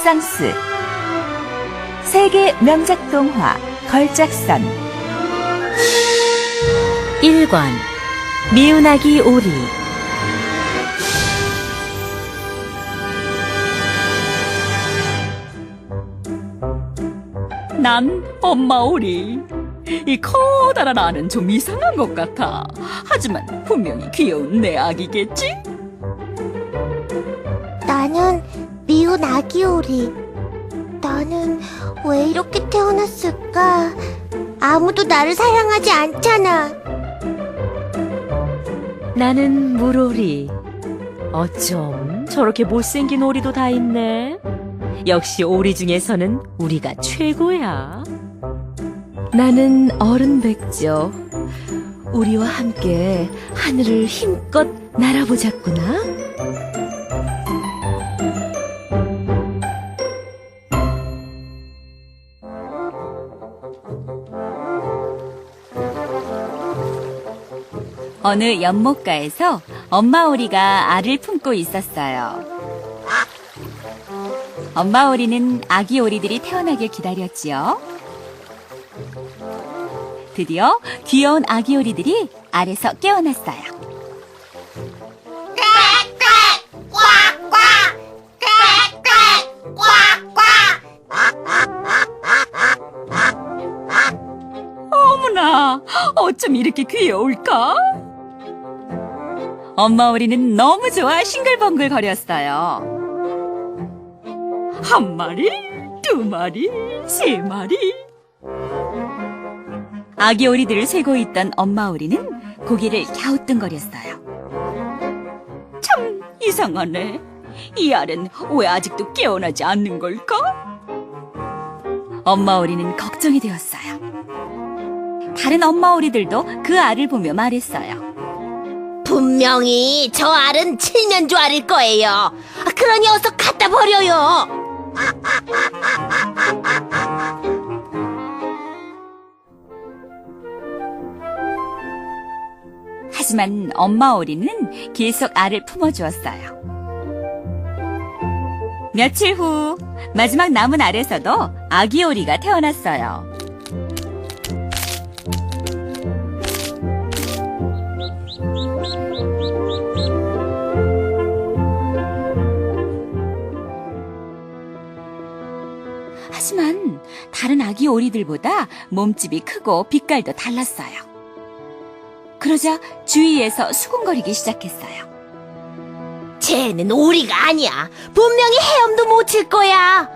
르네상스. 세계 명작 동화 걸작선. 1권 미운 아기 오리. 난 엄마 오리. 이 커다란 알은 좀 이상한 것 같아. 하지만 분명히 귀여운 내 아기겠지? 나는 미운 아기 오리. 나는 왜 이렇게 태어났을까? 아무도 나를 사랑하지 않잖아. 나는 물오리. 어쩜 저렇게 못생긴 오리도 다 있네. 역시 오리 중에서는 우리가 최고야. 나는 어른 백조. 우리와 함께 하늘을 힘껏 날아보자꾸나. 어느 연못가에서 엄마 오리가 알을 품고 있었어요. 엄마 오리는 아기 오리들이 태어나길 기다렸지요. 드디어 귀여운 아기 오리들이 알에서 깨어났어요. 어머나, 어쩜 이렇게 귀여울까? 엄마 오리는 너무 좋아 싱글벙글 거렸어요. 한 마리, 두 마리, 세 마리. 아기 오리들을 세고 있던 엄마 오리는 고개를 갸우뚱거렸어요. 참 이상하네. 이 알은 왜 아직도 깨어나지 않는 걸까? 엄마 오리는 걱정이 되었어요. 다른 엄마 오리들도 그 알을 보며 말했어요. 분명히 저 알은 칠면조 알일 거예요. 그러니 어서 갖다 버려요. 하지만 엄마 오리는 계속 알을 품어주었어요. 며칠 후 마지막 남은 알에서도 아기 오리가 태어났어요. 하지만 다른 아기 오리들보다 몸집이 크고 빛깔도 달랐어요. 그러자 주위에서 수군거리기 시작했어요. 쟤는 오리가 아니야. 분명히 헤엄도 못 칠 거야.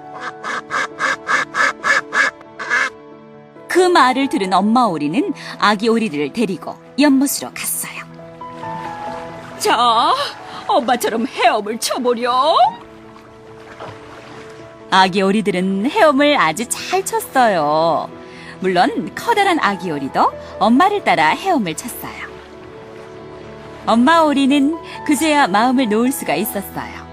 그 말을 들은 엄마 오리는 아기 오리들을 데리고 연못으로 갔어요. 자, 엄마처럼 헤엄을 쳐보렴. 아기 오리들은 헤엄을 아주 잘 쳤어요. 물론 커다란 아기 오리도 엄마를 따라 헤엄을 쳤어요. 엄마 오리는 그제야 마음을 놓을 수가 있었어요.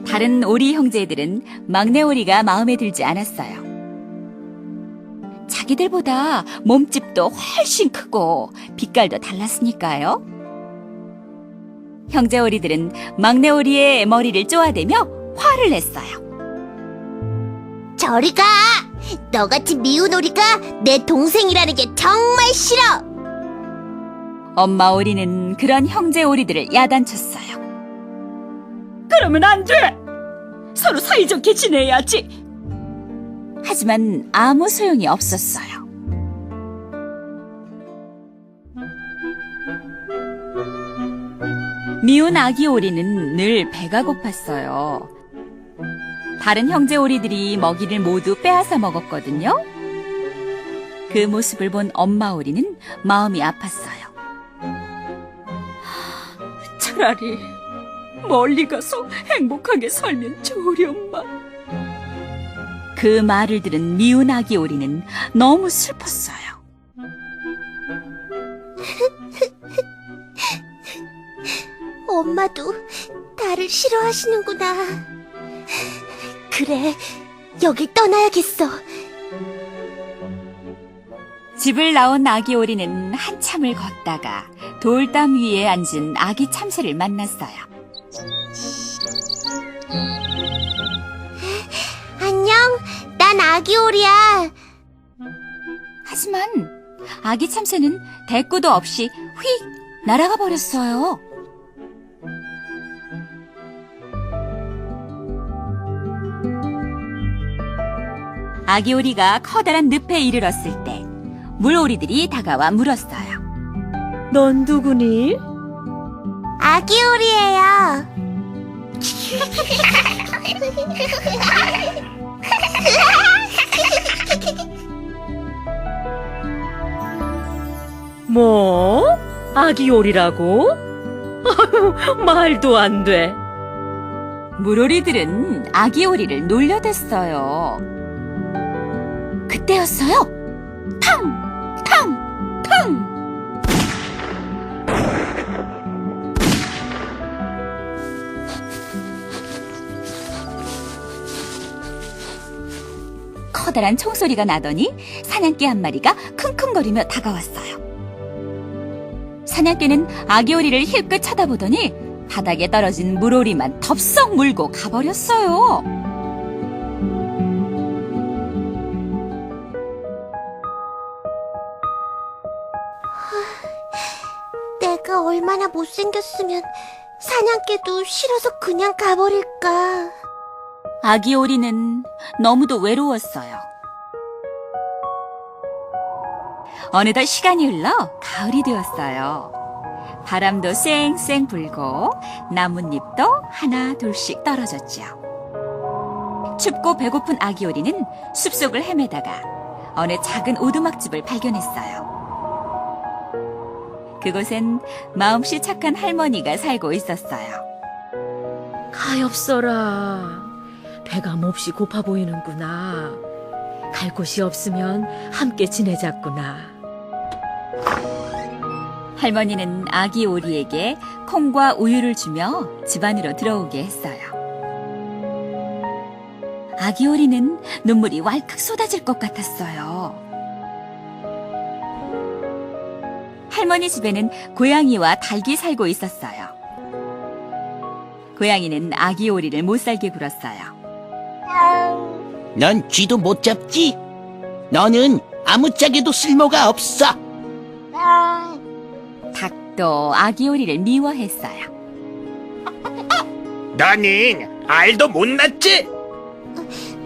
다른 오리 형제들은 막내 오리가 마음에 들지 않았어요. 자기들보다 몸집도 훨씬 크고 빛깔도 달랐으니까요. 형제 오리들은 막내 오리의 머리를 쪼아대며 화를 냈어요. 저리 가! 너같이 미운 오리가 내 동생이라는 게 정말 싫어! 엄마 오리는 그런 형제 오리들을 야단쳤어요. 그러면 안 돼! 서로 사이좋게 지내야지! 하지만 아무 소용이 없었어요. 미운 아기 오리는 늘 배가 고팠어요. 다른 형제 오리들이 먹이를 모두 빼앗아 먹었거든요. 그 모습을 본 엄마 오리는 마음이 아팠어요. 차라리 멀리 가서 행복하게 살면 좋으련만. 그 말을 들은 미운 아기 오리는 너무 슬펐어요. 엄마도 나를 싫어하시는구나. 그래, 여길 떠나야겠어. 집을 나온 아기 오리는 한참을 걷다가 돌담 위에 앉은 아기 참새를 만났어요. 안녕, 난 아기오리야. 하지만 아기 참새는 대꾸도 없이 휙 날아가 버렸어요. 아기 오리가 커다란 늪에 이르렀을 때 물오리들이 다가와 물었어요. 넌 누구니? 아기오리예요. 뭐? 아기 오리라고? 아유, 말도 안 돼. 물오리들은 아기 오리를 놀려댔어요. 그때였어요. 탕! 탕! 탕! 커다란 총소리가 나더니 사냥개 한 마리가 킁킁거리며 다가왔어요. 사냥개는 아기 오리를 힐끗 쳐다보더니 바닥에 떨어진 물오리만 덥석 물고 가버렸어요. 내가 얼마나 못생겼으면 사냥개도 싫어서 그냥 가버릴까. 아기 오리는 너무도 외로웠어요. 어느덧 시간이 흘러 가을이 되었어요. 바람도 쌩쌩 불고 나뭇잎도 하나 둘씩 떨어졌지요. 춥고 배고픈 아기 오리는 숲속을 헤매다가 어느 작은 오두막집을 발견했어요. 그곳엔 마음씨 착한 할머니가 살고 있었어요. 가엾어라. 배가 몹시 고파 보이는구나. 갈 곳이 없으면 함께 지내자꾸나. 할머니는 아기 오리에게 콩과 우유를 주며 집 안으로 들어오게 했어요. 아기 오리는 눈물이 왈칵 쏟아질 것 같았어요. 할머니 집에는 고양이와 닭이 살고 있었어요. 고양이는 아기 오리를 못살게 굴었어요. 넌 쥐도 못 잡지? 너는 아무짝에도 쓸모가 없어. 닭도 아기 오리를 미워했어요. 너는 알도 못 낳지?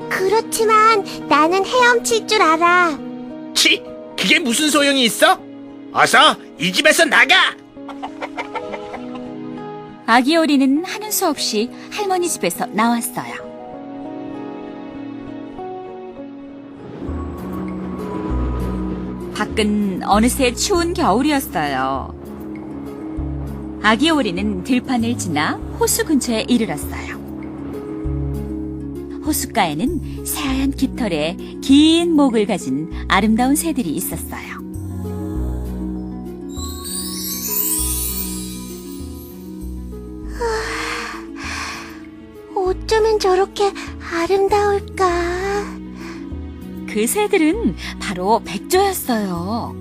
그렇지만 나는 헤엄칠 줄 알아. 치, 그게 무슨 소용이 있어? 어서 이 집에서 나가! 아기 오리는 하는 수 없이 할머니 집에서 나왔어요. 밖은 어느새 추운 겨울이었어요. 아기 오리는 들판을 지나 호수 근처에 이르렀어요. 호숫가에는 새하얀 깃털에 긴 목을 가진 아름다운 새들이 있었어요. 어쩌면 저렇게 아름다울까. 그 새들은 바로 백조였어요.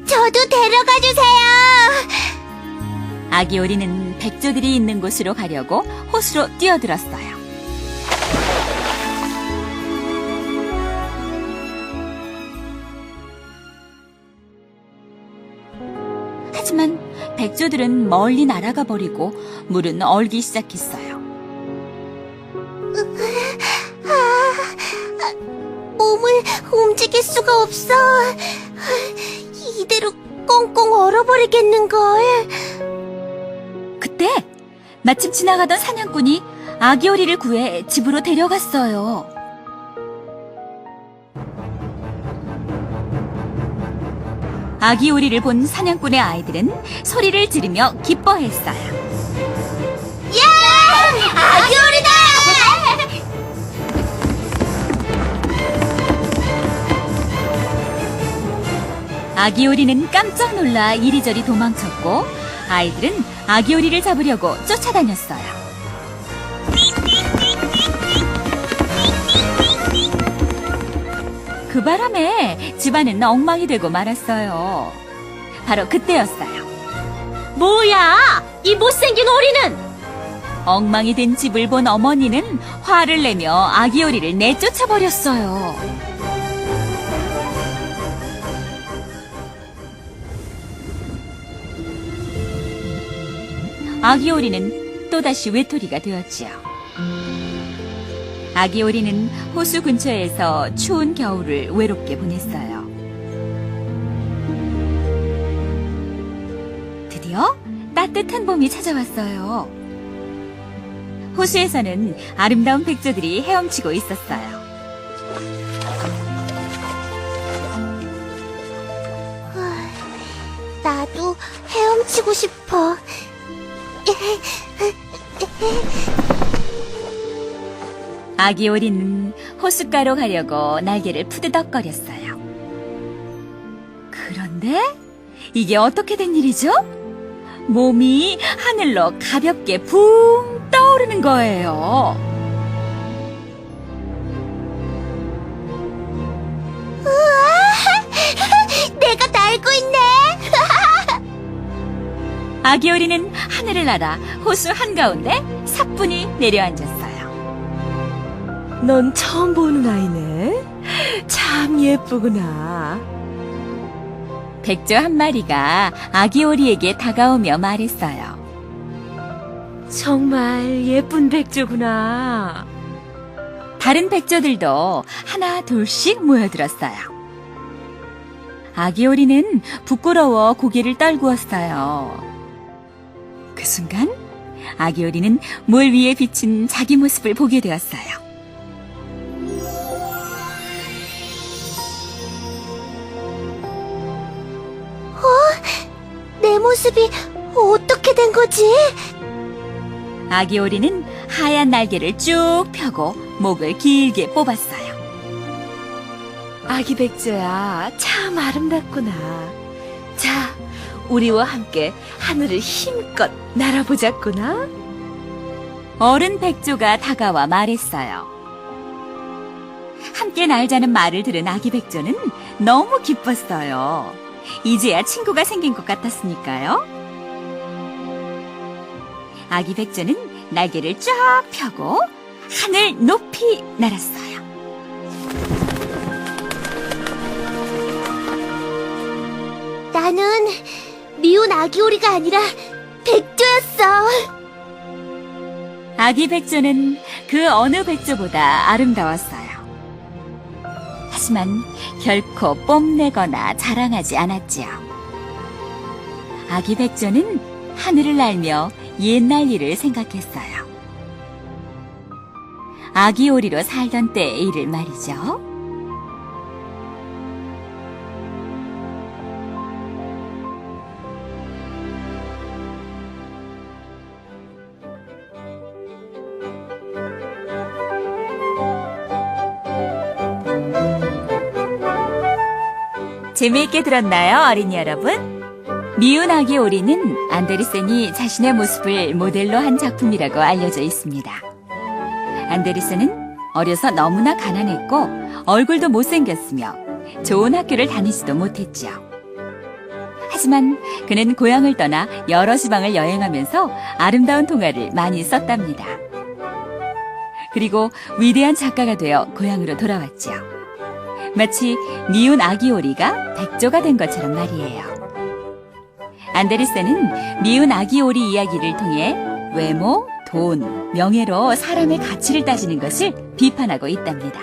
저도 데려가 주세요. 아기 오리는 백조들이 있는 곳으로 가려고 호수로 뛰어들었어요. 하지만 백조들은 멀리 날아가 버리고 물은 얼기 시작했어요. 몸을 움직일 수가 없어. 이대로 꽁꽁 얼어버리겠는걸. 그때 마침 지나가던 사냥꾼이 아기 오리를 구해 집으로 데려갔어요. 아기 오리를 본 사냥꾼의 아이들은 소리를 지르며 기뻐했어요. 아기 오리다! 아기 오리는 깜짝 놀라 이리저리 도망쳤고 아이들은 아기 오리를 잡으려고 쫓아다녔어요. 그 바람에 집안은 엉망이 되고 말았어요. 바로 그때였어요. 뭐야? 이 못생긴 오리는! 엉망이 된 집을 본 어머니는 화를 내며 아기 오리를 내쫓아 버렸어요. 아기 오리는 또다시 외톨이가 되었지요. 아기 오리는 호수 근처에서 추운 겨울을 외롭게 보냈어요. 드디어 따뜻한 봄이 찾아왔어요. 호수에서는 아름다운 백조들이 헤엄치고 있었어요. 나도 헤엄치고 싶어. 아기 오리는 호숫가로 가려고 날개를 푸드덕거렸어요. 그런데 이게 어떻게 된 일이죠? 몸이 하늘로 가볍게 붕 떠오르는 거예요. 내가 날고 있네. 아기 오리는 하늘을 날아 호수 한가운데 사뿐히 내려앉았어요. 넌 처음 보는 아이네. 참 예쁘구나. 백조 한 마리가 아기 오리에게 다가오며 말했어요. 정말 예쁜 백조구나. 다른 백조들도 하나 둘씩 모여들었어요. 아기 오리는 부끄러워 고개를 떨구었어요. 그 순간 아기 오리는 물 위에 비친 자기 모습을 보게 되었어요. 내 모습이 어떻게 된 거지? 아기 오리는 하얀 날개를 쭉 펴고 목을 길게 뽑았어요. 아기 백조야, 참 아름답구나. 자, 우리와 함께 하늘을 힘껏 날아보자꾸나. 어른 백조가 다가와 말했어요. 함께 날자는 말을 들은 아기 백조는 너무 기뻤어요. 이제야 친구가 생긴 것 같았으니까요. 아기 백조는 날개를 쫙 펴고 하늘 높이 날았어요. 나는 미운 아기 오리가 아니라 백조였어. 아기 백조는 그 어느 백조보다 아름다웠어요. 하지만 결코 뽐내거나 자랑하지 않았지요. 아기 백조는 하늘을 날며 옛날 일을 생각했어요. 아기 오리로 살던 때의 일을 말이죠. 재미있게 들었나요, 어린이 여러분? 미운 아기 오리는 안데르센이 자신의 모습을 모델로 한 작품이라고 알려져 있습니다. 안데르센은 어려서 너무나 가난했고 얼굴도 못생겼으며 좋은 학교를 다니지도 못했지요. 하지만 그는 고향을 떠나 여러 지방을 여행하면서 아름다운 동화를 많이 썼답니다. 그리고 위대한 작가가 되어 고향으로 돌아왔지요. 마치 미운 아기 오리가 백조가 된 것처럼 말이에요. 안데르센은 미운 아기 오리 이야기를 통해 외모, 돈, 명예로 사람의 가치를 따지는 것을 비판하고 있답니다.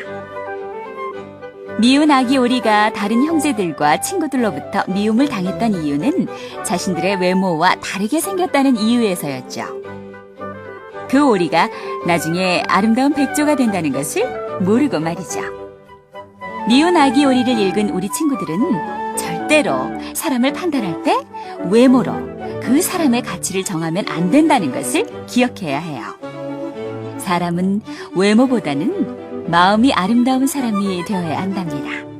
미운 아기 오리가 다른 형제들과 친구들로부터 미움을 당했던 이유는 자신들의 외모와 다르게 생겼다는 이유에서였죠. 그 오리가 나중에 아름다운 백조가 된다는 것을 모르고 말이죠. 미운 아기 오리를 읽은 우리 친구들은 절대로 사람을 판단할 때 외모로 그 사람의 가치를 정하면 안 된다는 것을 기억해야 해요. 사람은 외모보다는 마음이 아름다운 사람이 되어야 한답니다.